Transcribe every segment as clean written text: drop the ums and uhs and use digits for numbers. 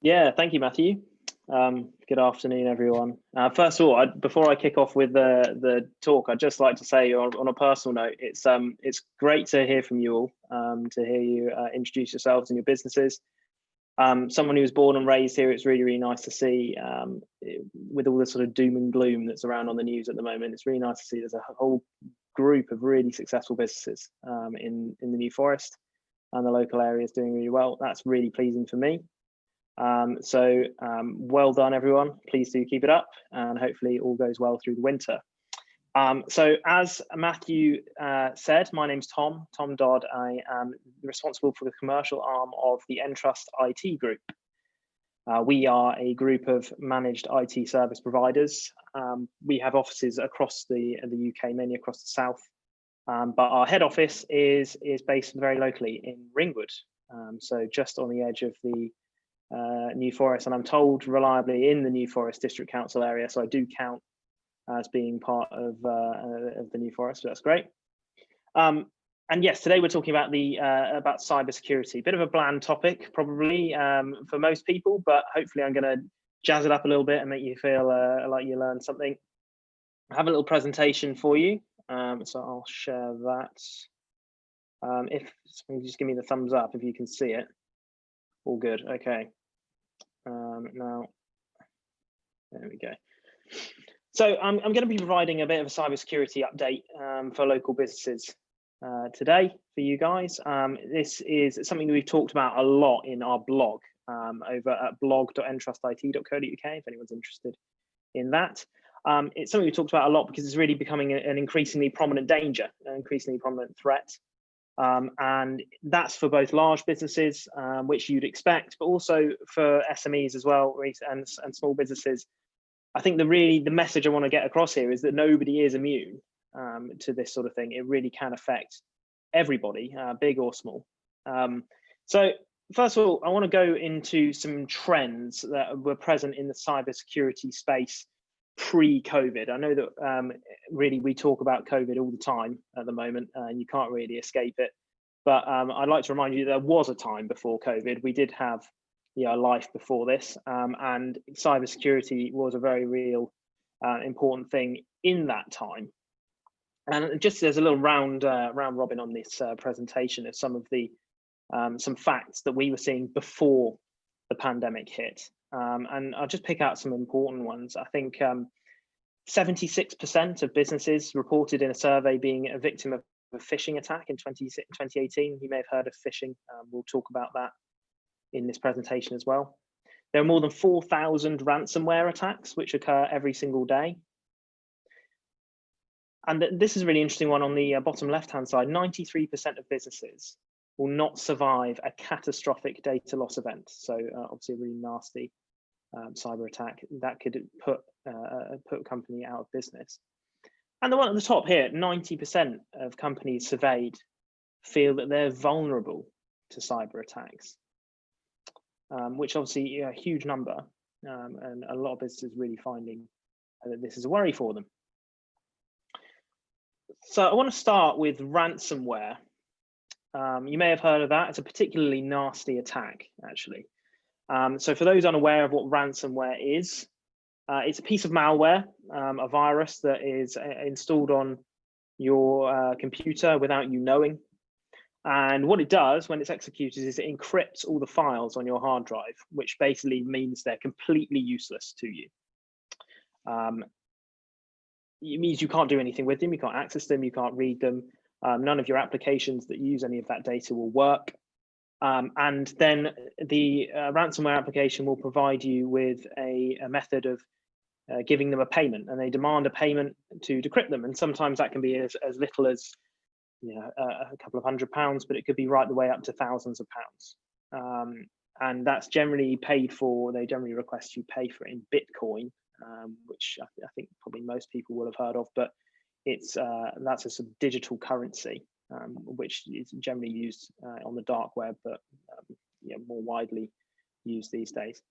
Yeah, thank you, Matthew. Good afternoon, everyone. First of all, before I kick off with the talk, I'd just like to say on a personal note, it's great to hear from you all, to hear you introduce yourselves and your businesses. Someone who was born and raised here, it's really, really nice to see, with all the sort of doom and gloom that's around on the news at the moment, it's really nice to see there's a whole group of really successful businesses in the New Forest, and the local area is doing really well. That's really pleasing for me. Well done, everyone. Please do keep it up, and hopefully all goes well through the winter. So as Matthew said, my name's Tom Dodd. I am responsible for the commercial arm of the entrustIT group. We are a group of managed IT service providers. We have offices across the UK, mainly across the south, but our head office is based very locally in Ringwood, so just on the edge of the New Forest, and I'm told reliably in the New Forest District Council area, so I do count as being part of the New Forest, so that's great. And yes, today we're talking about about cybersecurity. Bit of a bland topic, probably for most people, but hopefully I'm going to jazz it up a little bit and make you feel like you learned something. I have a little presentation for you, so I'll share that. If you just give me the thumbs up if you can see it. All good. Okay. Now, there we go. So I'm going to be providing a bit of a cybersecurity update for local businesses today for you guys. This is something that we've talked about a lot in our blog over at blog.entrustIT.co.uk, if anyone's interested in that. It's something we talked about a lot because it's really becoming an increasingly prominent danger, an increasingly prominent threat. And that's for both large businesses, which you'd expect, but also for SMEs as well, and small businesses. I think the message I want to get across here is that nobody is immune to this sort of thing. It really can affect everybody, big or small. So first of all, I want to go into some trends that were present in the cybersecurity space pre-COVID. I know that really we talk about COVID all the time at the moment, and you can't really escape it. But I'd like to remind you there was a time before COVID. We did have life before this, and cybersecurity was a very real important thing in that time. And just as a little round robin on this presentation of some of the some facts that we were seeing before the pandemic hit. And I'll just pick out some important ones. I think 76% of businesses reported in a survey being a victim of a phishing attack in 2018. You may have heard of phishing. We'll talk about that in this presentation as well. There are more than 4,000 ransomware attacks which occur every single day. And this is a really interesting one on the bottom left-hand side. 93% of businesses will not survive a catastrophic data loss event. So obviously a really nasty cyber attack that could put a company out of business. And the one at the top here, 90% of companies surveyed feel that they're vulnerable to cyber attacks, which obviously a huge number, and a lot of businesses really finding that this is a worry for them. So I want to start with ransomware. You may have heard of that. It's a particularly nasty attack, actually. So for those unaware of what ransomware is, it's a piece of malware, a virus that is installed on your computer without you knowing. And what it does when it's executed is it encrypts all the files on your hard drive, which basically means they're completely useless to you. It means you can't do anything with them, you can't access them, you can't read them. None of your applications that use any of that data will work. And then the ransomware application will provide you with a method of giving them a payment, and they demand a payment to decrypt them. And sometimes that can be as little as a couple of £100, but it could be right the way up to thousands of pounds. And that's generally paid for. They generally request you pay for it in Bitcoin, which I think probably most people will have heard of, but it's that's a sort of digital currency, which is generally used on the dark web, but more widely used these days.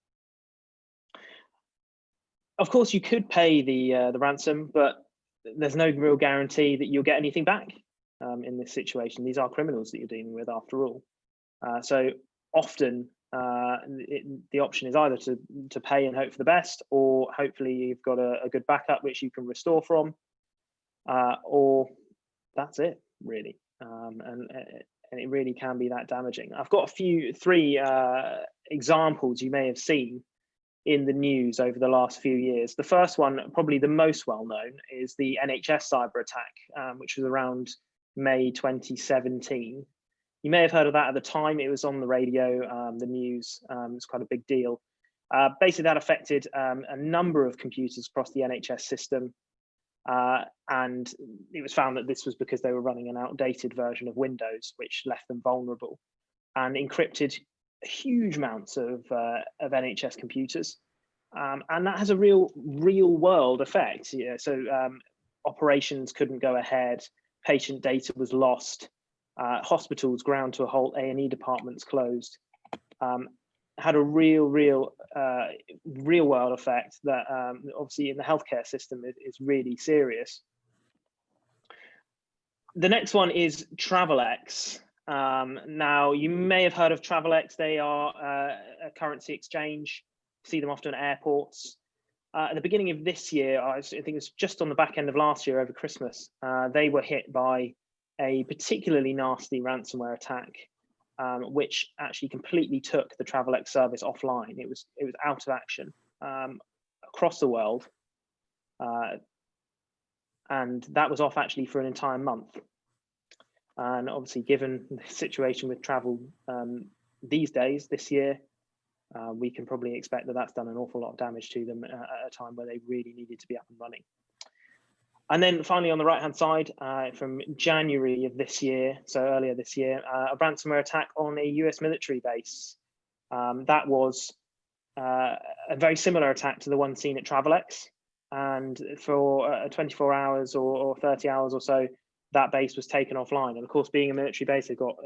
Of course, you could pay the ransom, but there's no real guarantee that you'll get anything back in this situation. These are criminals that you're dealing with, after all. So often the option is either to pay and hope for the best, or hopefully you've got a good backup which you can restore from, or that's it really. And it really can be that damaging. I've got three examples you may have seen in the news over the last few years. The first one, probably the most well known, is the Nhs Cyber Attack, which was around May 2017. You may have heard of that at the time. It was on the radio, the news. It was quite a big deal. Basically, that affected a number of computers across the NHS system. And it was found that this was because they were running an outdated version of Windows, which left them vulnerable, and encrypted huge amounts of NHS computers. And that has a real world effect. Yeah, so operations couldn't go ahead, patient data was lost, hospitals ground to a halt, A&E departments closed. Had a real world effect that obviously in the healthcare system is really serious. The next one is Travelex. Now, you may have heard of Travelex. They are a currency exchange. See them often at airports. At the beginning of this year, I think it was just on the back end of last year over Christmas, they were hit by a particularly nasty ransomware attack, which actually completely took the Travelex service offline. It was out of action across the world, and that was off actually for an entire month. And obviously, given the situation with travel these days, this year, we can probably expect that that's done an awful lot of damage to them at a time where they really needed to be up and running. And then finally, on the right-hand side, from January of this year, so earlier this year, a ransomware attack on a US military base. That was a very similar attack to the one seen at Travelex. And for 24 hours or 30 hours or so, that base was taken offline. And of course, being a military base, they've got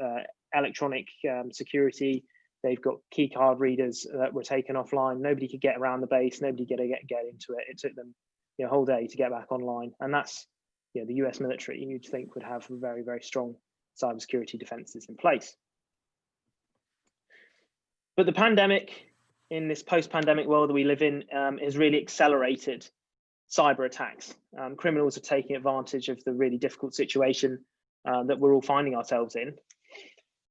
electronic security. They've got key card readers that were taken offline. Nobody could get around the base. Nobody could get into it. It took them a whole day to get back online. And that's the US military, you'd think, would have very, very strong cybersecurity defenses in place. But the pandemic, in this post-pandemic world that we live in, has really accelerated cyber attacks. Criminals are taking advantage of the really difficult situation that we're all finding ourselves in.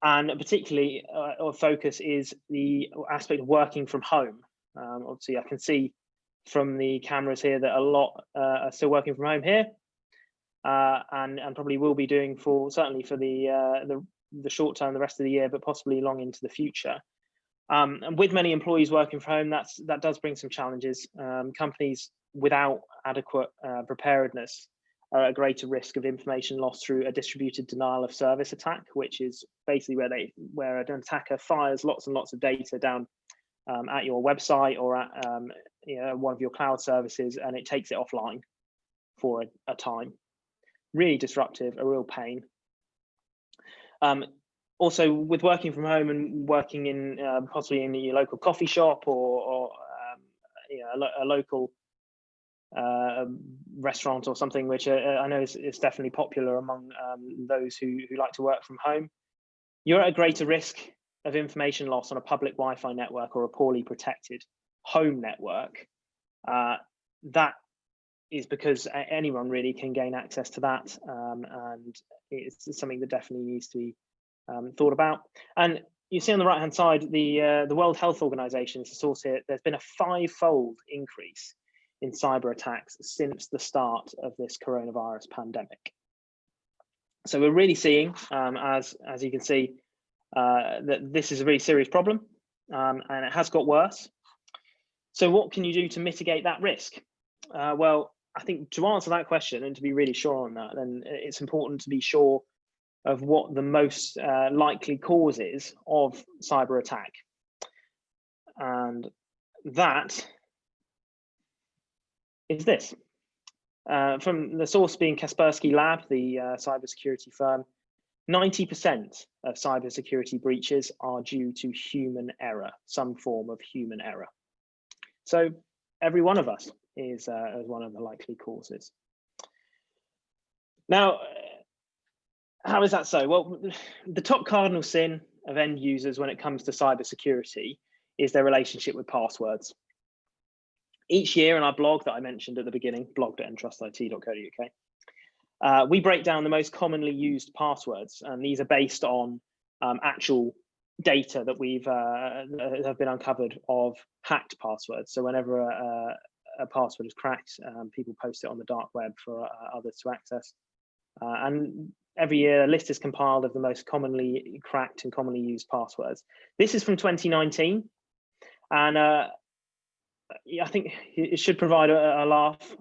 And particularly our focus is the aspect of working from home. Obviously, I can see from the cameras here that a lot are still working from home here, and probably will be doing certainly for the short term, the rest of the year, but possibly long into the future. And with many employees working from home, that does bring some challenges. Companies without adequate preparedness are at greater risk of information loss through a distributed denial of service attack, which is basically where an attacker fires lots and lots of data down at your website or at one of your cloud services, and it takes it offline for a time. Really disruptive, a real pain. Also, with working from home and working in possibly in your local coffee shop or a local restaurant or something, which I know is definitely popular among those who like to work from home, you're at a greater risk of information loss on a public Wi-Fi network or a poorly protected home network. That is because anyone really can gain access to that, and it's something that definitely needs to be thought about. And you see on the right-hand side, the World Health Organization is the source here. There's been a 5-fold increase in cyber attacks since the start of this coronavirus pandemic. So we're really seeing, as you can see, that this is a really serious problem, and it has got worse. So what can you do to mitigate that risk? Well, I think to answer that question and to be really sure on that, then it's important to be sure of what the most likely cause is of cyber attack. And that is this. From the source being Kaspersky Lab, the cybersecurity firm, 90% of cybersecurity breaches are due to human error, some form of human error. So every one of us is one of the likely causes. Now, how is that so? Well, the top cardinal sin of end users when it comes to cybersecurity is their relationship with passwords. Each year in our blog that I mentioned at the beginning, blog.entrustIT.co.uk, we break down the most commonly used passwords, and these are based on actual data that have been uncovered of hacked passwords. So whenever a password is cracked, people post it on the dark web for others to access. And every year a list is compiled of the most commonly cracked and commonly used passwords. This is from 2019, and I think it should provide a laugh,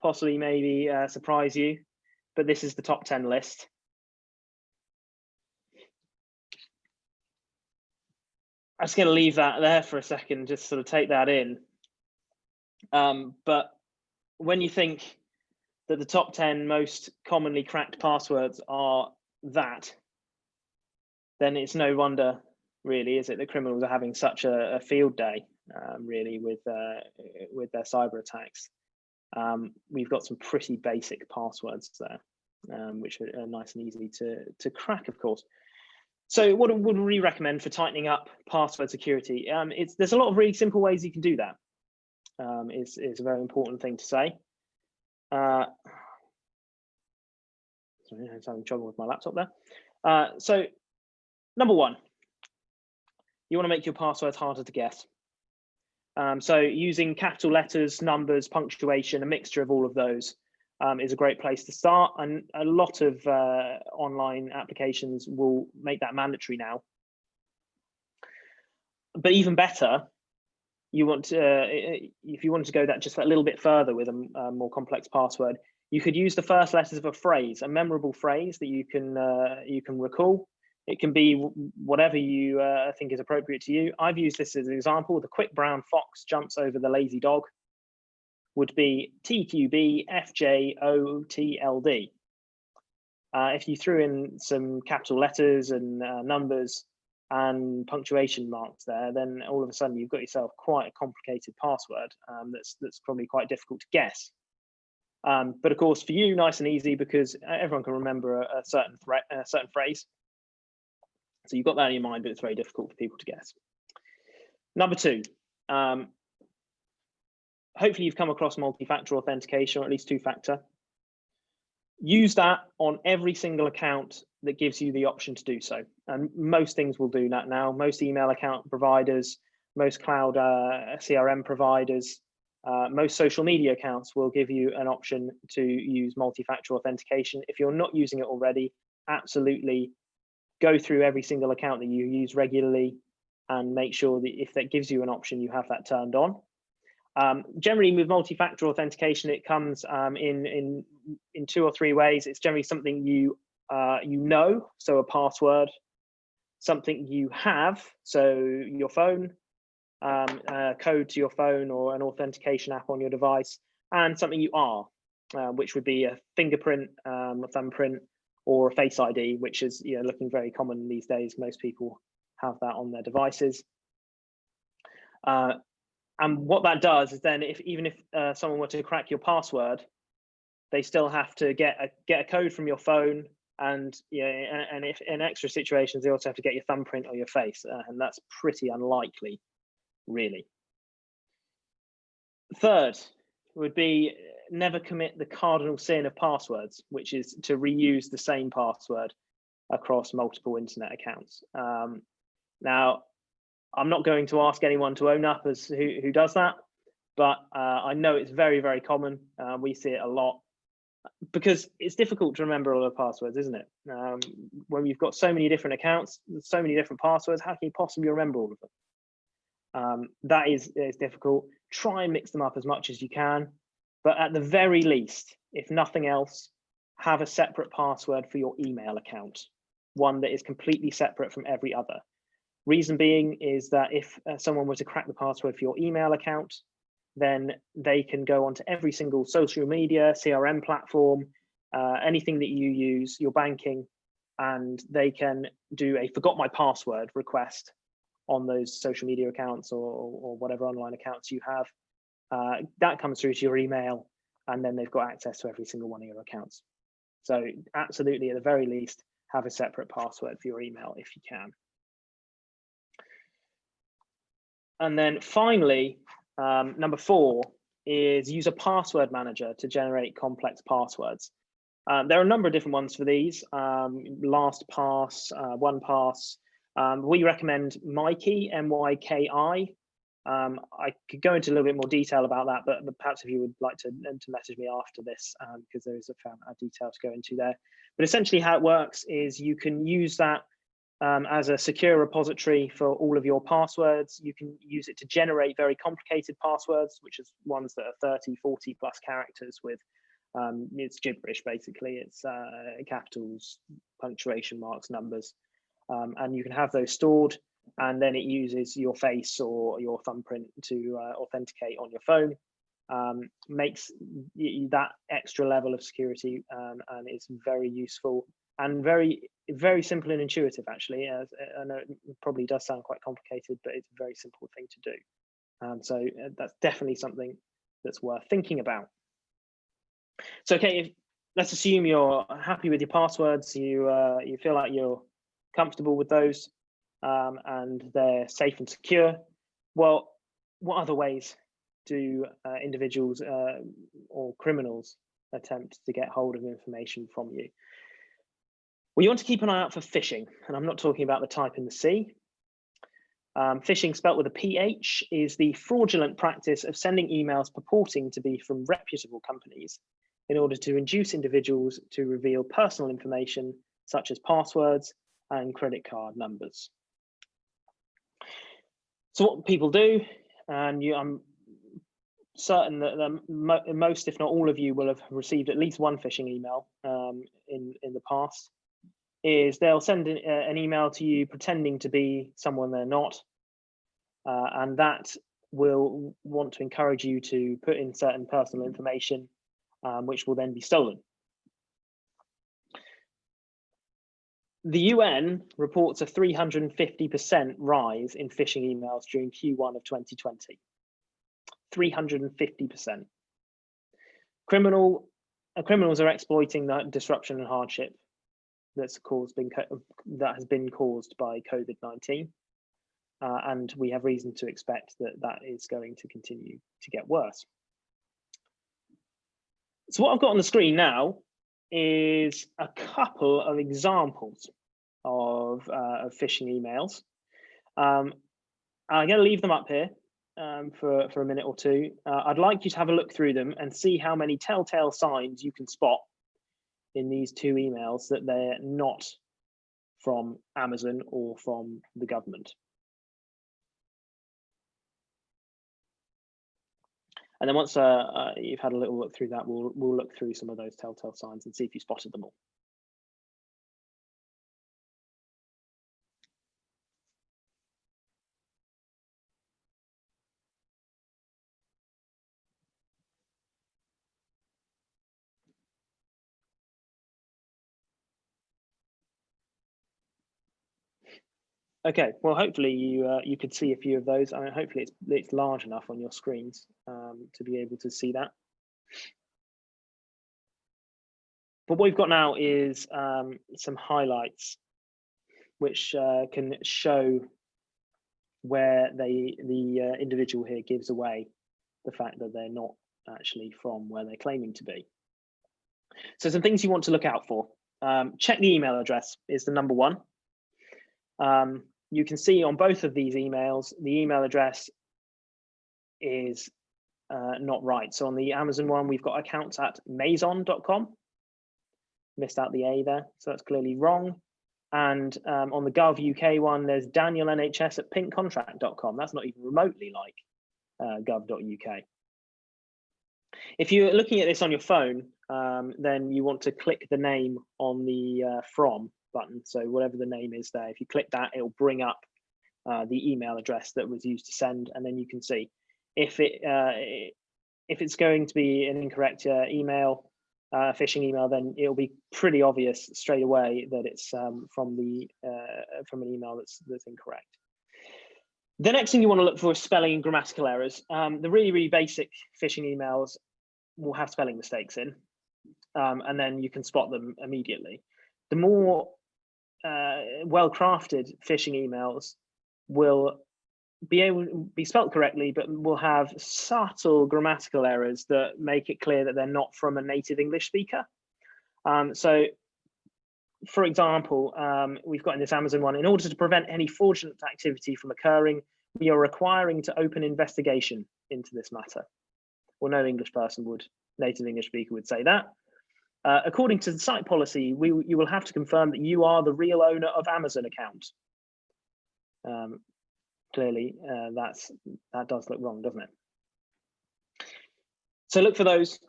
possibly maybe surprise you, but this is the top 10 list. I'm just going to leave that there for a second, just sort of take that in. But when you think that the top 10 most commonly cracked passwords are that, then it's no wonder, really, is it, that criminals are having such a field day, really, with their cyber attacks. We've got some pretty basic passwords there, which are nice and easy to crack, of course. So what would we recommend for tightening up password security? There's a lot of really simple ways you can do that. Is a very important thing to say. Sorry, I'm having trouble with my laptop there. So number one, you want to make your passwords harder to guess. So using capital letters, numbers, punctuation, a mixture of all of those is a great place to start. And a lot of online applications will make that mandatory now. But even better, you want to, if you want to go just that little bit further with a more complex password, you could use the first letters of a phrase, a memorable phrase that you can recall. It can be whatever you think is appropriate to you. I've used this as an example. The quick brown fox jumps over the lazy dog would be TQB FJOTLD. If you threw in some capital letters and numbers and punctuation marks there, then all of a sudden you've got yourself quite a complicated password that's probably quite difficult to guess. But of course, for you, nice and easy, because everyone can remember a certain phrase. So you've got that in your mind, but it's very difficult for people to guess. Number two, hopefully you've come across multi-factor authentication, or at least two-factor. Use that on every single account that gives you the option to do so. And most things will do that now. Most email account providers, most cloud CRM providers, most social media accounts will give you an option to use multi-factor authentication. If you're not using it already, absolutely go through every single account that you use regularly and make sure that if that gives you an option, you have that turned on. Generally, with multi-factor authentication, it comes in 2 or 3 ways. It's generally something you know, so a password, something you have, so your phone, code to your phone or an authentication app on your device, and something you are, which would be a fingerprint, a thumbprint, or a Face ID, which is looking very common these days. Most people have that on their devices. And what that does is then, even if someone were to crack your password, they still have to get a code from your phone, and and if in extra situations they also have to get your thumbprint or your face, and that's pretty unlikely, really. Third would be never commit the cardinal sin of passwords, which is to reuse the same password across multiple internet accounts. Now, I'm not going to ask anyone to own up as who does that, but I know it's very, very common. We see it a lot because it's difficult to remember all the passwords, isn't it? When you've got so many different accounts, so many different passwords, how can you possibly remember all of them? That is difficult. Try and mix them up as much as you can, but at the very least, if nothing else, have a separate password for your email account, one that is completely separate from every other. Reason being is that if someone were to crack the password for your email account, then they can go onto every single social media, CRM platform, anything that you use, your banking, and they can do a forgot my password request on those social media accounts or whatever online accounts you have. That comes through to your email, and then they've got access to every single one of your accounts. So absolutely, at the very least, have a separate password for your email if you can. And then finally, number 4 is use a password manager to generate complex passwords. There are a number of different ones for these, LastPass, OnePass. We recommend MyKey, M-Y-K-I. I could go into a little bit more detail about that, but perhaps if you would like to message me after this, because there is a fair amount of detail to go into there. But essentially how it works is you can use that as a secure repository for all of your passwords. You can use it to generate very complicated passwords, which is ones that are 30, 40 plus characters with, it's gibberish basically. It's capitals, punctuation marks, numbers. And you can have those stored, and then it uses your face or your thumbprint to authenticate on your phone. Makes that extra level of security, and it's very useful and very simple and intuitive, actually. As I know it probably does sound quite complicated, but it's a very simple thing to do. So that's definitely something that's worth thinking about. So okay, let's assume you're happy with your passwords, you feel like you're comfortable with those, and they're safe and secure. Well, what other ways do individuals or criminals attempt to get hold of information from you? Well, you want to keep an eye out for phishing, and I'm not talking about the type in the C. Phishing, spelt with a PH, is the fraudulent practice of sending emails purporting to be from reputable companies in order to induce individuals to reveal personal information such as passwords and credit card numbers. So what people do, and I'm certain that most, if not all of you, will have received at least one phishing email in the past, is they'll send an email to you pretending to be someone they're not, and that will want to encourage you to put in certain personal information, which will then be stolen. The UN reports a 350% rise in phishing emails during Q1 of 2020. 350%. Criminals are exploiting that disruption and hardship that has been caused by COVID-19, and we have reason to expect that that is going to continue to get worse. So what I've got on the screen now is a couple of examples of phishing emails. I'm going to leave them up here for a minute or two. I'd like you to have a look through them and see how many telltale signs you can spot in these 2 emails that they're not from Amazon or from the government. And then once you've had a little look through that, we'll look through some of those telltale signs and see if you spotted them all. Okay, well, hopefully you could see a few of those. I mean, hopefully it's large enough on your screens to be able to see that. But what we've got now is some highlights, which can show where the individual here gives away the fact that they're not actually from where they're claiming to be. So some things you want to look out for. Check the email address is the number 1. You can see on both of these emails, the email address is not right. So on the Amazon one, we've got accounts at maison.com. Missed out the A there, so that's clearly wrong. And on the Gov UK one, there's Daniel NHS at pinkcontract.com. That's not even remotely like gov.uk. If you're looking at this on your phone, then you want to click the name on the from button. So whatever the name is there, if you click that, it'll bring up the email address that was used to send, and then you can see if it's going to be an incorrect email, phishing email, then it'll be pretty obvious straight away that it's from an email that's incorrect. The next thing you want to look for is spelling and grammatical errors. The really basic phishing emails will have spelling mistakes in, and then you can spot them immediately. The more well-crafted phishing emails will be able to be spelt correctly, but will have subtle grammatical errors that make it clear that they're not from a native English speaker. So, for example, we've got in this Amazon one, in order to prevent any fraudulent activity from occurring, we are requiring to open investigation into this matter. Well, no English person would, native English speaker would say that. According to the site policy, you will have to confirm that you are the real owner of Amazon account. Clearly, that does look wrong, doesn't it? So look for those,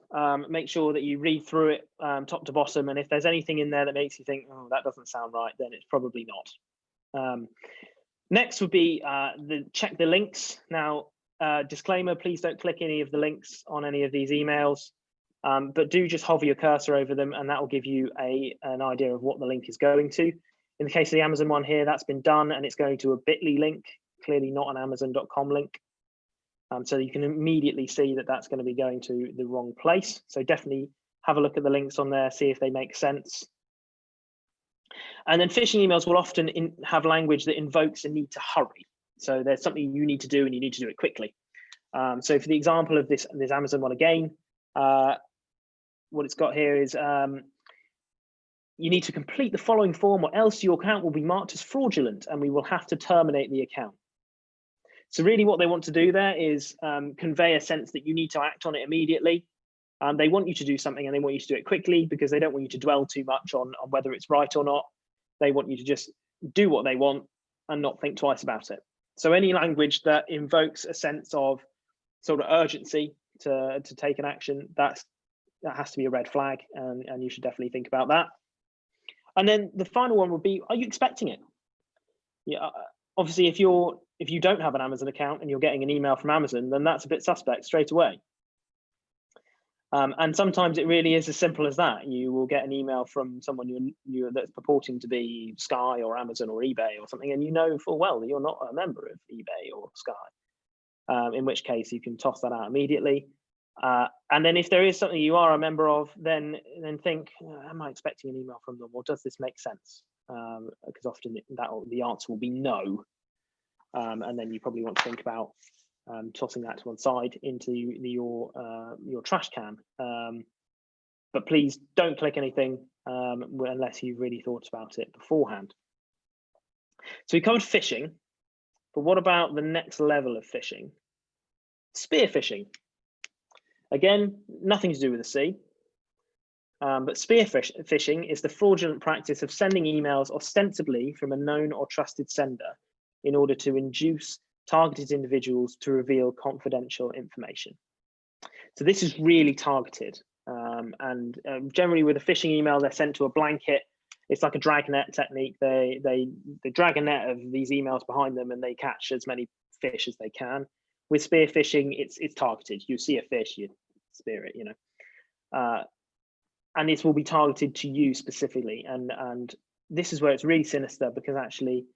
make sure that you read through it top to bottom, and if there's anything in there that makes you think, oh, that doesn't sound right, then it's probably not. Next would be check the links. Now, disclaimer, please don't click any of the links on any of these emails, but do just hover your cursor over them, and that will give you an idea of what the link is going to. In the case of the Amazon one here, that's been done, and it's going to a bit.ly link, clearly not an Amazon.com link. So you can immediately see that that's going to be going to the wrong place. So definitely have a look at the links on there, see if they make sense. And then phishing emails will often have language that invokes a need to hurry. So there's something you need to do and you need to do it quickly. So for the example of this Amazon one again, what it's got here is you need to complete the following form or else your account will be marked as fraudulent and we will have to terminate the account. So really what they want to do there is convey a sense that you need to act on it immediately. They want you to do something and they want you to do it quickly because they don't want you to dwell too much on whether it's right or not. They want you to just do what they want and not think twice about it. So any language that invokes a sense of sort of urgency to take an action, that has to be a red flag, and you should definitely think about that. And then the final one would be, are you expecting it? Yeah, obviously, if you don't have an Amazon account and you're getting an email from Amazon, then that's a bit suspect straight away. And sometimes it really is as simple as that. You will get an email from someone you that's purporting to be Sky or Amazon or eBay or something, and you know full well that you're not a member of eBay or Sky. In which case you can toss that out immediately. And then if there is something you are a member of, then think, am I expecting an email from them, or does this make sense? Because often the answer will be no. And then you probably want to think about tossing that to one side into your trash can. But please don't click anything unless you've really thought about it beforehand. So we covered phishing, but what about the next level of phishing? Spear phishing. Again, nothing to do with the C. But spear phishing is the fraudulent practice of sending emails ostensibly from a known or trusted sender in order to induce targeted individuals to reveal confidential information. So this is really targeted. And generally with a phishing email, they're sent to a blanket. It's like a dragnet technique. They drag a net of these emails behind them and they catch as many fish as they can. With spear phishing, it's targeted. You see a fish, you spear it, and this will be targeted to you specifically. And this is where it's really sinister, because actually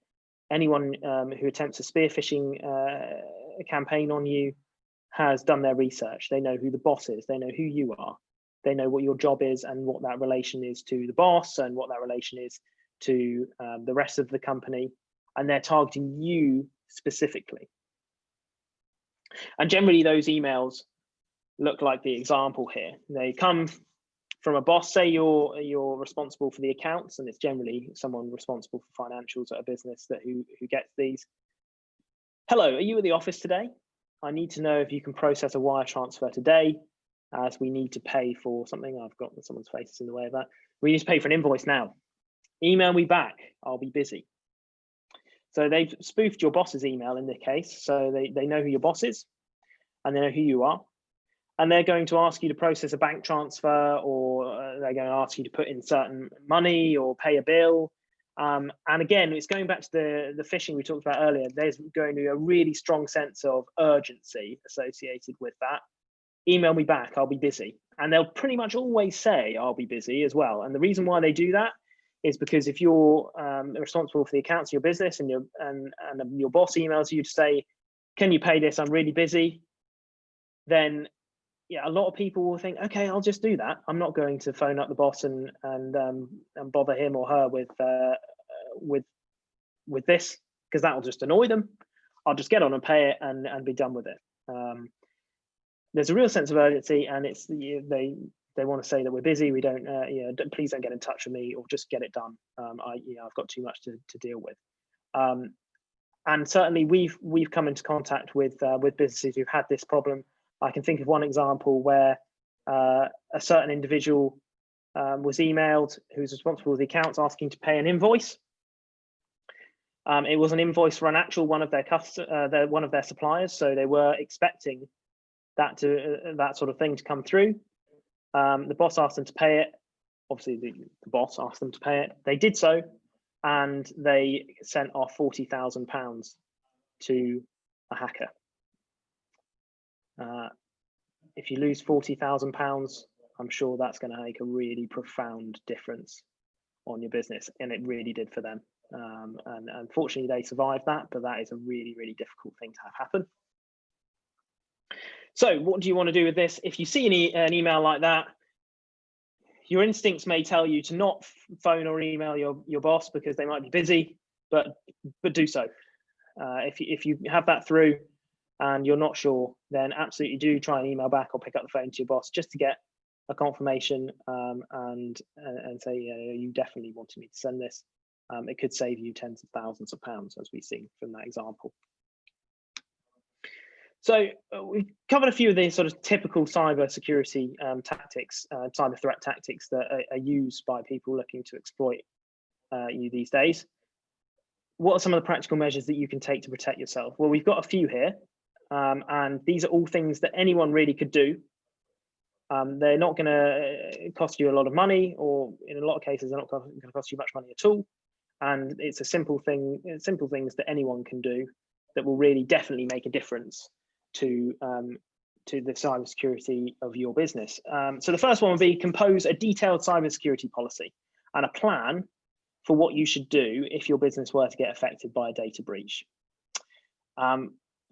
anyone who attempts a spear phishing campaign on you has done their research. They know who the boss is. They know who you are. They know what your job is and what that relation is to the boss and what that relation is to the rest of the company. And they're targeting you specifically. And generally those emails look like the example here. They come from a boss. Say you're responsible for the accounts, and it's generally someone responsible for financials at a business who gets these. Hello, are you at the office today? I need to know if you can process a wire transfer today, as we need to pay for something. I've got someone's face is in the way of that. We need to pay for an invoice now. Email me back, I'll be busy. So they've spoofed your boss's email in this case. So they know who your boss is and they know who you are. And they're going to ask you to process a bank transfer, or they're going to ask you to put in certain money or pay a bill. And again, it's going back to the phishing we talked about earlier. There's going to be a really strong sense of urgency associated with that. Email me back, I'll be busy. And they'll pretty much always say, I'll be busy as well. And the reason why they do that is because if you're responsible for the accounts of your business and your boss emails you to say, can you pay this? I'm really busy. Then yeah, a lot of people will think, okay, I'll just do that. I'm not going to phone up the boss and bother him or her with with this, because that will just annoy them. I'll just get on and pay it and be done with it. There's a real sense of urgency, and it's they want to say that we're busy. We don't, please don't get in touch with me, or just get it done. I've got too much to deal with. And certainly we've come into contact with businesses who've had this problem. I can think of one example where a certain individual was emailed, who's responsible for the accounts, asking to pay an invoice. It was an invoice for an actual one of their suppliers, so they were expecting that sort of thing to come through. The boss asked them to pay it. Obviously, the boss asked them to pay it. They did so, and they sent off £40,000 to a hacker. If you lose £40,000, I'm sure that's going to make a really profound difference on your business, and it really did for them. And unfortunately, they survived that, but that is a really, really difficult thing to have happen. So what do you want to do with this? If you see an email like that, your instincts may tell you to not phone or email your boss because they might be busy, but do so. If you have that through and you're not sure, then absolutely do try and email back or pick up the phone to your boss just to get a confirmation and say, you definitely wanted me to send this. It could save you tens of thousands of pounds, as we've seen from that example. So we've covered a few of the sort of typical cybersecurity tactics, cyber threat tactics that are used by people looking to exploit you these days. What are some of the practical measures that you can take to protect yourself? Well, we've got a few here, and these are all things that anyone really could do. They're not going to cost you a lot of money, or in a lot of cases, they're not going to cost you much money at all. And it's a simple things that anyone can do that will really definitely make a difference to the cybersecurity of your business. So the first one would be compose a detailed cybersecurity policy and a plan for what you should do if your business were to get affected by a data breach.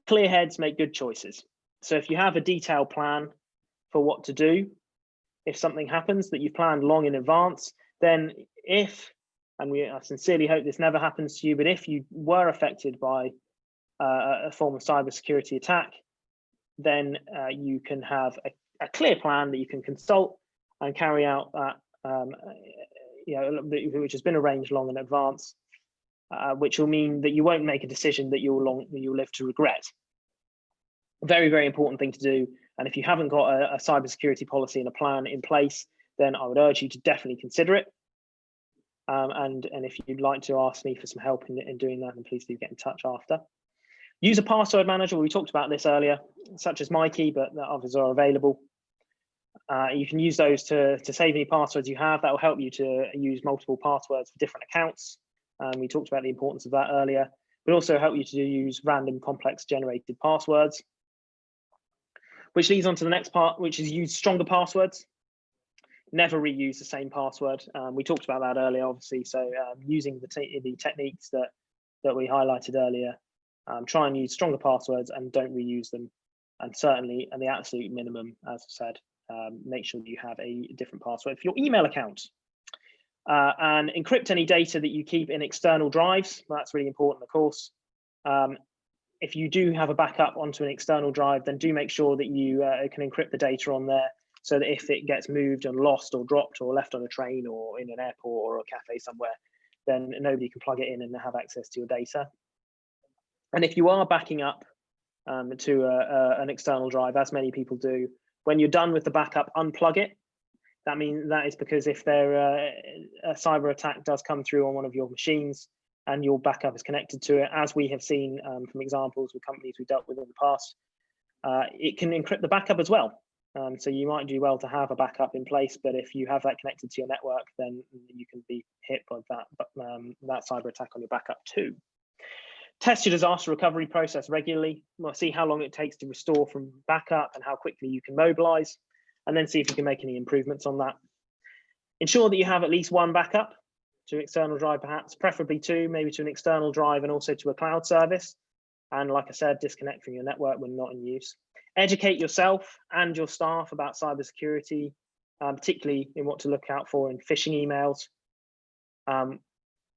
Clear heads make good choices. So if you have a detailed plan for what to do if something happens that you've planned long in advance, then I sincerely hope this never happens to you, but if you were affected by a form of cybersecurity attack, then you can have a clear plan that you can consult and carry out that, which has been arranged long in advance, which will mean that you won't make a decision that you'll live to regret. Very, very important thing to do. And if you haven't got a cybersecurity policy and a plan in place, then I would urge you to definitely consider it. And if you'd like to ask me for some help in doing that, then please do get in touch after. Use a password manager. We talked about this earlier, such as MyKey, but the others are available. You can use those to save any passwords you have. That will help you to use multiple passwords for different accounts. We talked about the importance of that earlier, but also help you to use random complex generated passwords. Which leads on to the next part, which is use stronger passwords. Never reuse the same password. We talked about that earlier, obviously. So using the techniques that we highlighted earlier, try and use stronger passwords and don't reuse them. And certainly, at the absolute minimum, as I said, make sure that you have a different password for your email account. And encrypt any data that you keep in external drives. That's really important, of course. If you do have a backup onto an external drive, then do make sure that you can encrypt the data on there, so that if it gets moved and lost or dropped or left on a train or in an airport or a cafe somewhere, then nobody can plug it in and have access to your data. And if you are backing up to an external drive, as many people do, when you're done with the backup, unplug it. That is because if a cyber attack does come through on one of your machines and your backup is connected to it, as we have seen from examples with companies we've dealt with in the past, it can encrypt the backup as well. So you might do well to have a backup in place, but if you have that connected to your network, then you can be hit by that cyber attack on your backup too. Test your disaster recovery process regularly. We'll see how long it takes to restore from backup and how quickly you can mobilize, and then see if you can make any improvements on that. Ensure that you have at least one backup to an external drive, perhaps, preferably two, maybe to an external drive and also to a cloud service. And like I said, disconnect from your network when not in use. Educate yourself and your staff about cybersecurity, particularly in what to look out for in phishing emails.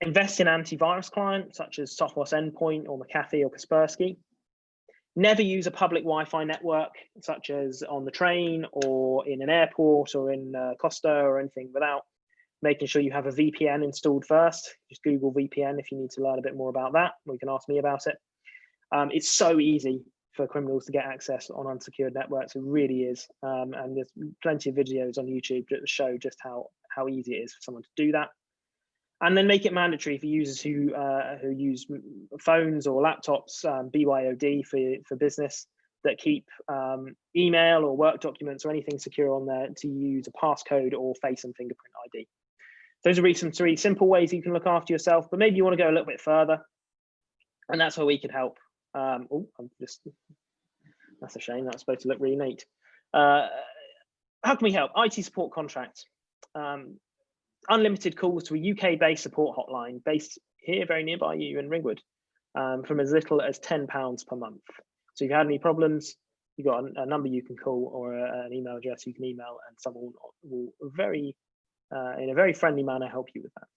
Invest in antivirus clients such as Sophos Endpoint or McAfee or Kaspersky. Never use a public Wi-Fi network such as on the train or in an airport or in Costa or anything without making sure you have a VPN installed first. Just Google VPN if you need to learn a bit more about that, or you can ask me about it. It's so easy for criminals to get access on unsecured networks. It really is. And there's plenty of videos on YouTube that show just how easy it is for someone to do that. And then make it mandatory for users who use phones or laptops, BYOD for business, that keep email or work documents or anything secure on there to use a passcode or face and fingerprint ID. Those are some three simple ways you can look after yourself, but maybe you want to go a little bit further, and that's where we could help. That's a shame. That's supposed to look really neat. How can we help? IT support contracts. Unlimited calls to a UK-based support hotline based here very nearby you in Ringwood, from as little as £10 per month. So if you had any problems, you've got a number you can call or an email address you can email, and someone will in a very friendly manner help you with that.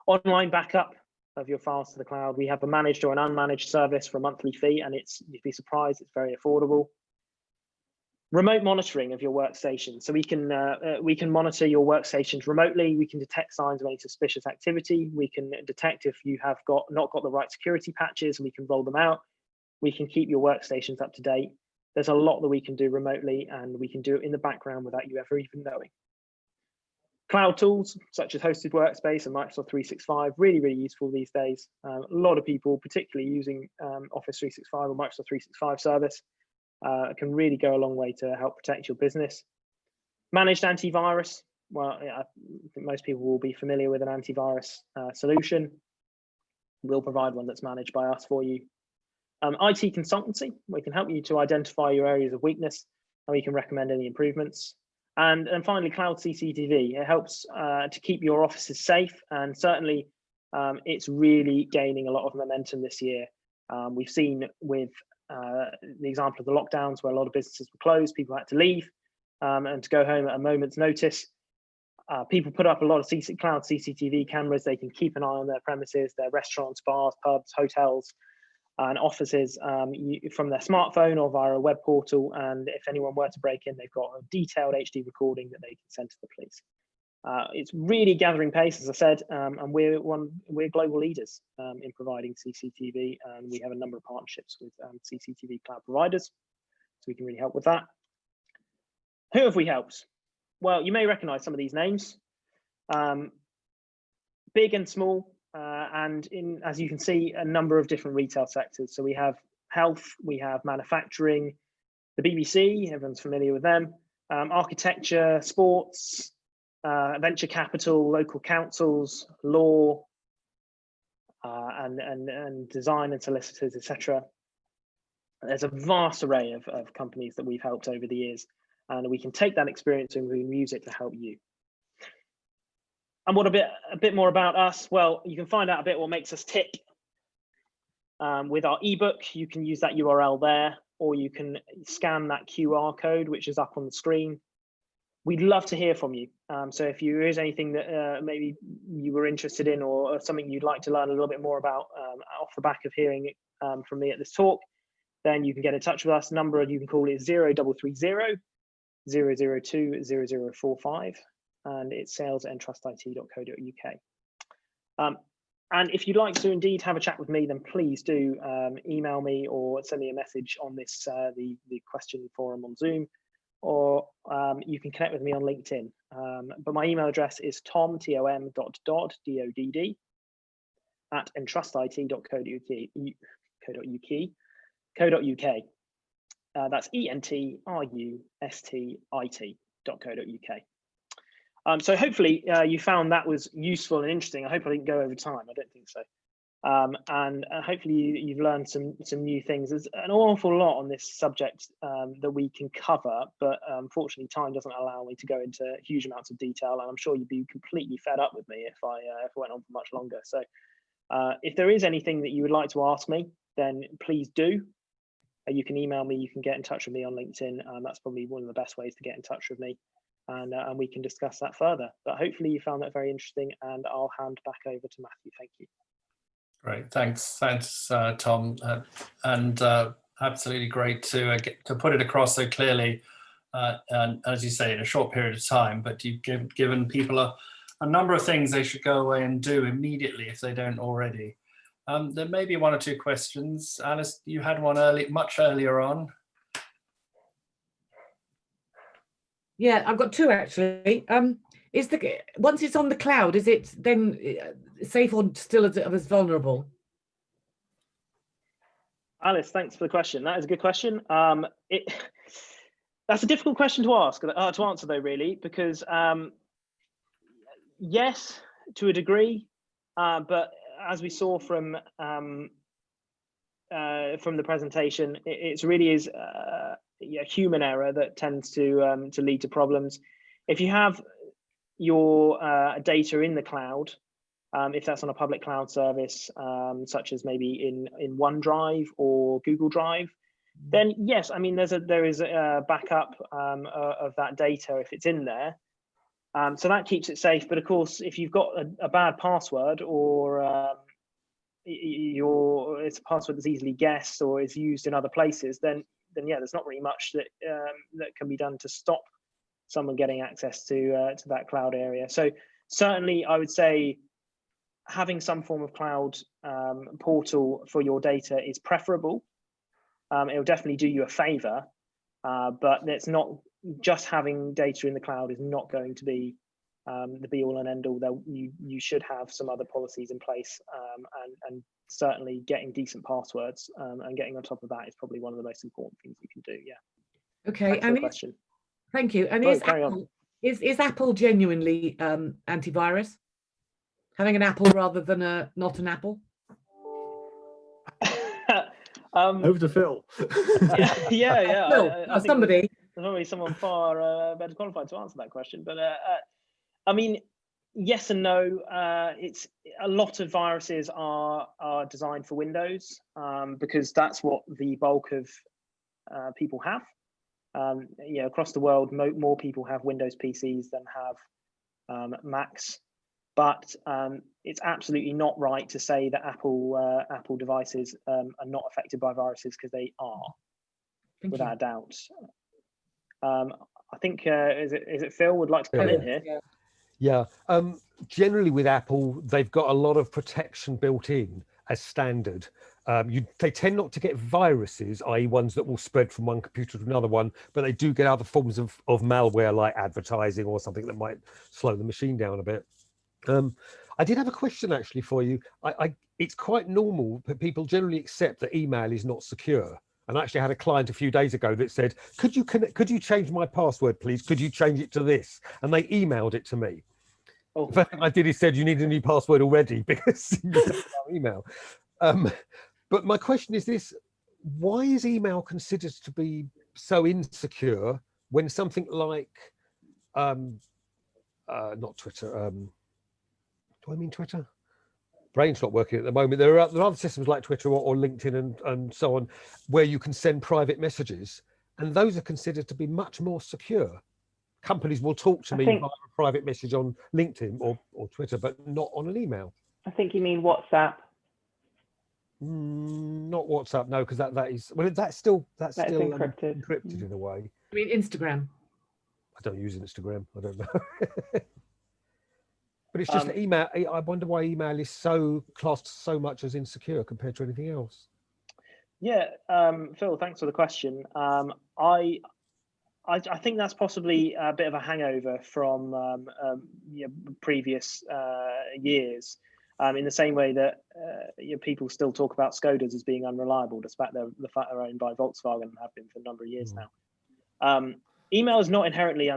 Online backup of your files to the cloud. We have a managed or an unmanaged service for a monthly fee, and you'd be surprised, it's very affordable. Remote monitoring of your workstation. So we can monitor your workstations remotely. We can detect signs of any suspicious activity. We can detect if you have not got the right security patches, and we can roll them out. We can keep your workstations up to date. There's a lot that we can do remotely, and we can do it in the background without you ever even knowing. Cloud tools such as hosted workspace and Microsoft 365, really, really useful these days. A lot of people, particularly using Office 365 or Microsoft 365 service, can really go a long way to help protect your business. Managed antivirus. Well, I think most people will be familiar with an antivirus solution. We'll provide one that's managed by us for you. IT consultancy. We can help you to identify your areas of weakness, and we can recommend any improvements. And finally, cloud CCTV. It helps to keep your offices safe, and certainly it's really gaining a lot of momentum this year. We've seen with the example of the lockdowns where a lot of businesses were closed, people had to leave and to go home at a moment's notice. People put up a lot of cloud CCTV cameras. They can keep an eye on their premises, their restaurants, bars, pubs, hotels, and offices from their smartphone or via a web portal. And if anyone were to break in, they've got a detailed HD recording that they can send to the police. It's really gathering pace, as I said, and we're global leaders in providing CCTV, and we have a number of partnerships with CCTV cloud providers, so we can really help with that. Who have we helped? Well, you may recognize some of these names, big and small, and as you can see, a number of different retail sectors. So we have health, we have manufacturing, the BBC, everyone's familiar with them, architecture, sports, venture capital, local councils, law, and design and solicitors, etc. There's a vast array of companies that we've helped over the years, and we can take that experience and we can use it to help you. And what a bit more about us? Well, you can find out a bit what makes us tick with our ebook. You can use that URL there, or you can scan that QR code, which is up on the screen. We'd love to hear from you. So if there is anything that maybe you were interested in, or something you'd like to learn a little bit more about off the back of hearing from me at this talk, then you can get in touch with us. Number you can call is 0330 002 0045, and it's sales@entrustIT.co.uk. And if you'd like to indeed have a chat with me, then please do email me or send me a message on this the question forum on Zoom, or you can connect with me on LinkedIn. But my email address is tom.dodd, D-O-D-D, at entrustIT.co.uk. That's entrustit.co.uk. So hopefully you found that was useful and interesting. I hope I didn't go over time. I don't think so. And hopefully you've learned some new things. There's an awful lot on this subject that we can cover, but unfortunately time doesn't allow me to go into huge amounts of detail, and I'm sure you'd be completely fed up with me if I went on for much longer. So if there is anything that you would like to ask me, then please do. You can email me, you can get in touch with me on LinkedIn. That's probably one of the best ways to get in touch with me. and we can discuss that further. But hopefully you found that very interesting, and I'll hand back over to Matthew. Thank you. Great, thanks, Tom, and absolutely great to get to put it across so clearly, and as you say, in a short period of time. But you've given people a number of things they should go away and do immediately if they don't already. There may be one or two questions. Alice, you had one much earlier on. Yeah, I've got two actually. Once it's on the cloud, is it then safe or still as vulnerable? Alice, thanks for the question. That is a good question. That's a difficult question to answer though, really, because yes, to a degree, but as we saw from the presentation, it really is human error that tends to lead to problems. If you have your data in the cloud, if that's on a public cloud service, such as maybe in OneDrive or Google Drive, then yes, I mean there is a backup of that data if it's in there, so that keeps it safe. But of course, if you've got a bad password, or it's a password that's easily guessed or is used in other places, then yeah, there's not really much that can be done to stop someone getting access to that cloud area. So certainly, I would say having some form of cloud portal for your data is preferable. It will definitely do you a favor, but it's not just having data in the cloud is not going to be the be all and end all. You should have some other policies in place, and certainly getting decent passwords and getting on top of that is probably one of the most important things you can do. Yeah. Okay. Thanks for the question. Thank you. And is Apple genuinely antivirus? Having an Apple rather than not an Apple? Over to Phil. yeah. Phil, I think somebody. There's probably someone far better qualified to answer that question. But I mean, yes and no. It's a lot of viruses are designed for Windows because that's what the bulk of people have. Across the world, more people have Windows PCs than have Macs. But it's absolutely not right to say that Apple devices are not affected by viruses, because they are, without a doubt. I think is it Phil would like to come in here? Yeah. Generally with Apple, they've got a lot of protection built in as standard. They tend not to get viruses, i.e. ones that will spread from one computer to another one, but they do get other forms of malware, like advertising or something that might slow the machine down a bit. I did have a question actually for you. It's quite normal that people generally accept that email is not secure. And I actually had a client a few days ago that said, could you change my password, please? Could you change it to this? And they emailed it to me. The first thing I did is said, you need a new password already, because you don't have email. But my question is this: why is email considered to be so insecure when something like, not Twitter, do I mean Twitter? Brain's not working at the moment. There are other systems like Twitter or LinkedIn and so on, where you can send private messages, and those are considered to be much more secure. Companies will talk to me via a private message on LinkedIn or Twitter, but not on an email. I think you mean WhatsApp. Not WhatsApp, no, because that is, well, that's still encrypted. Encrypted in a way. I mean Instagram. I don't use Instagram. I don't know. But it's just email. I wonder why email is so classed so much as insecure compared to anything else. Yeah, Phil, thanks for the question. I think that's possibly a bit of a hangover from previous years. In the same way that people still talk about Skodas as being unreliable, despite the fact they're owned by Volkswagen and have been for a number of years now. Email is not inherently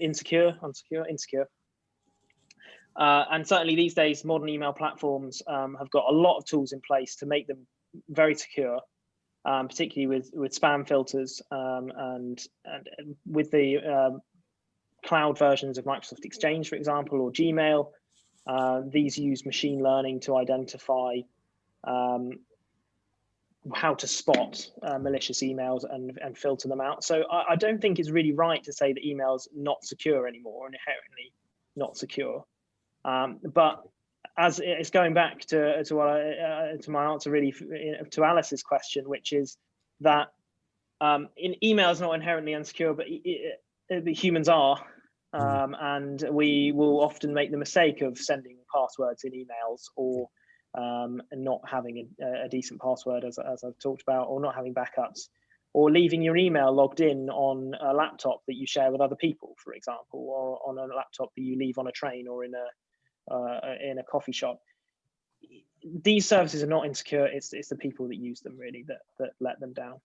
insecure. And certainly these days, modern email platforms have got a lot of tools in place to make them very secure, particularly with spam filters and with the cloud versions of Microsoft Exchange, for example, or Gmail. These use machine learning to identify how to spot malicious emails and filter them out. So I don't think it's really right to say that email's not secure anymore, and inherently not secure. But as it's going back to my answer really to Alice's question, which is that in email is not inherently unsecure, but humans are, and we will often make the mistake of sending passwords in emails, or not having a decent password, as I've talked about, or not having backups, or leaving your email logged in on a laptop that you share with other people, for example, or on a laptop that you leave on a train or in a coffee shop. These services are not insecure. It's the people that use them really that let them down.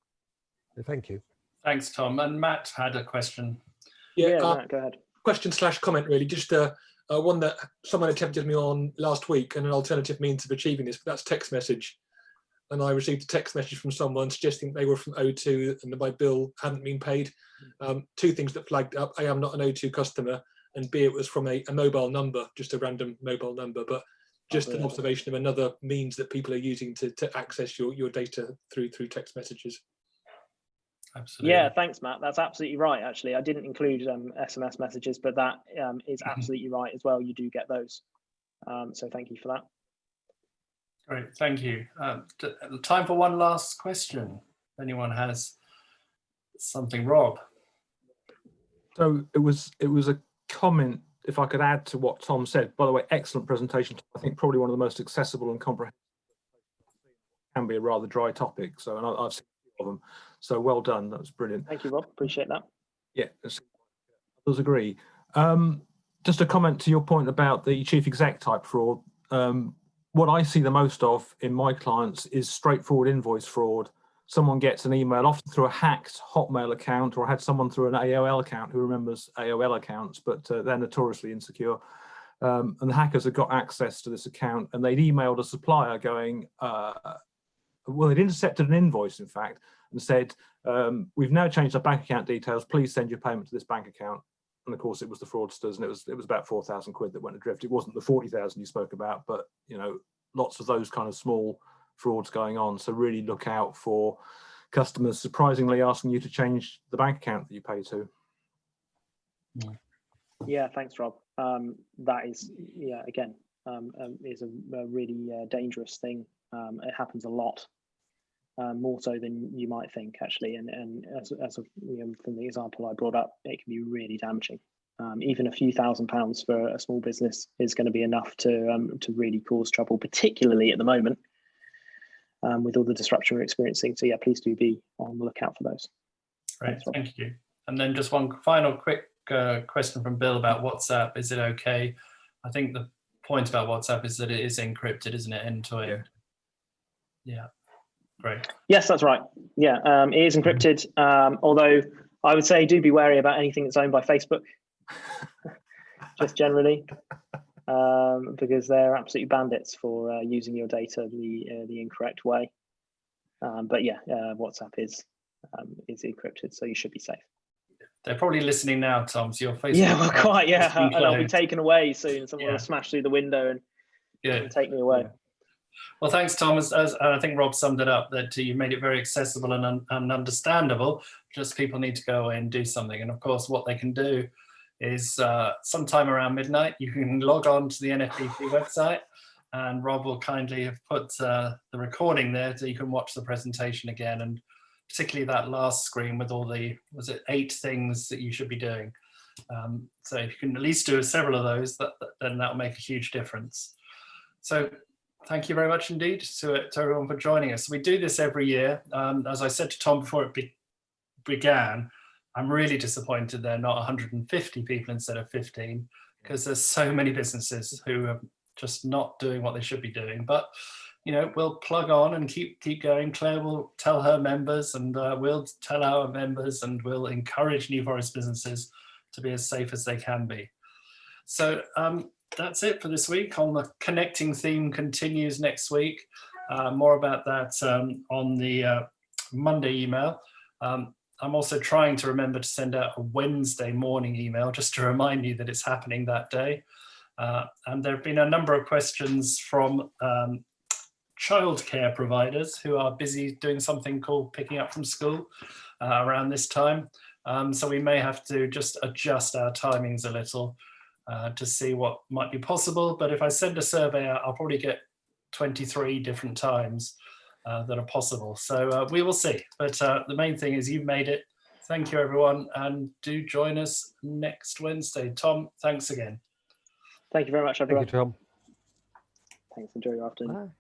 Thank you. Thanks, Tom. And Matt had a question. Yeah, Matt, go ahead. Question/comment really, just one that someone attempted me on last week, and an alternative means of achieving this, but that's text message. And I received a text message from someone suggesting they were from O2 and that my bill hadn't been paid. Two things that flagged up: A, I'm not an O2 customer, and B, it was from a mobile number, just a random mobile number, but just an observation of another means that people are using to access your data through text messages. Absolutely. Yeah, thanks, Matt. That's absolutely right. Actually, I didn't include SMS messages, but that is absolutely right as well. You do get those. So thank you for that. Great, thank you. Time for one last question. If anyone has something, Rob. So it was a comment, if I could add to what Tom said. By the way, excellent presentation. I think probably one of the most accessible and comprehensive. Can be a rather dry topic, so I've seen a few of them. So well done. That was brilliant. Thank you, Rob. Appreciate that. Yeah, others agree. Just a comment to your point about the chief exec type fraud. What I see the most of in my clients is straightforward invoice fraud. Someone gets an email, often through a hacked Hotmail account, or I had someone through an AOL account. Who remembers AOL accounts? But they're notoriously insecure. And the hackers had got access to this account, and they'd emailed a supplier going, well, they'd intercepted an invoice, in fact, and said, we've now changed our bank account details. Please send your payment to this bank account. And of course, it was the fraudsters, and it was about 4,000 quid that went adrift. It wasn't the 40,000 you spoke about, but lots of those kind of small frauds going on. So really look out for customers surprisingly asking you to change the bank account that you pay to. Yeah, thanks, Rob. That is, again, is a really dangerous thing. It happens a lot. More so than you might think, actually, and as from the example I brought up, it can be really damaging. Even a few £1,000s for a small business is going to be enough to really cause trouble, particularly at the moment with all the disruption we're experiencing. So yeah, please do be on the lookout for those. Great, thank you. And then just one final quick question from Bill about WhatsApp. Is it okay? I think the point about WhatsApp is that it is encrypted, isn't it, end to end? Yeah. Great. Yes, that's right. Yeah, it is encrypted. Although I would say do be wary about anything that's owned by Facebook, just generally, because they're absolutely bandits for using your data the incorrect way. But yeah, WhatsApp is encrypted, so you should be safe. They're probably listening now, Tom. So your Facebook. Yeah, well, quite. Yeah, and I'll be taken away soon. Someone will smash through the window and take me away. Yeah. Well, thanks, Tom. As I think Rob summed it up, that you made it very accessible and understandable. Just people need to go away and do something. And of course, what they can do is sometime around midnight, you can log on to the NFBP website, and Rob will kindly have put the recording there so you can watch the presentation again, and particularly that last screen with all the, was it 8 things that you should be doing? So if you can at least do several of those, then that'll make a huge difference. So thank you very much indeed to everyone for joining us. We do this every year. As I said to Tom before it began, I'm really disappointed there are not 150 people instead of 15, because there's so many businesses who are just not doing what they should be doing. But we'll plug on and keep going. Claire will tell her members, and we'll tell our members, and we'll encourage New Forest businesses to be as safe as they can be. So that's it for this week. On the connecting theme continues next week. More about that on the Monday email. I'm also trying to remember to send out a Wednesday morning email just to remind you that it's happening that day. And there have been a number of questions from childcare providers who are busy doing something called picking up from school around this time. So we may have to just adjust our timings a little to see what might be possible. But if I send a survey out, I'll probably get 23 different times that are possible. So we will see. But the main thing is you've made it. Thank you, everyone. And do join us next Wednesday. Tom, thanks again. Thank you very much, everyone. Thank you, Tom. Thanks. Enjoy your afternoon. Bye.